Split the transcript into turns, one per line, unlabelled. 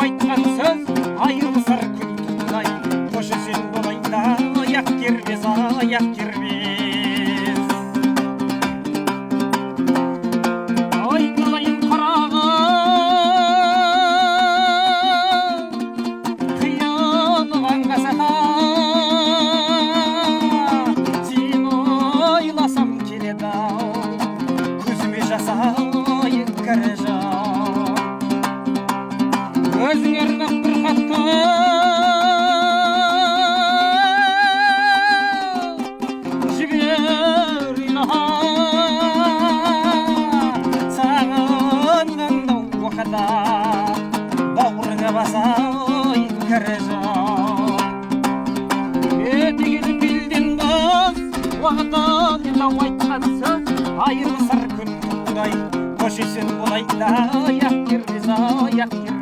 айтқан сөз айырылысар күн туғай, қош сен болайда аяқ кербес, аяқ кербес. Айналайын қарағым, қиялған қасақа, сені ойласам келеді-ау, көзіме жас айын кәрі-жау. Өзің арнап бір хатты жібер илаһа, сағынғанда уақытта бауырыңа басайын кәрі-жау. Етегені белден бас, уақыттан елау айтқан сөз айырылысар күн туғай, қош сен болайда аяқ кербес, аяқ кербес.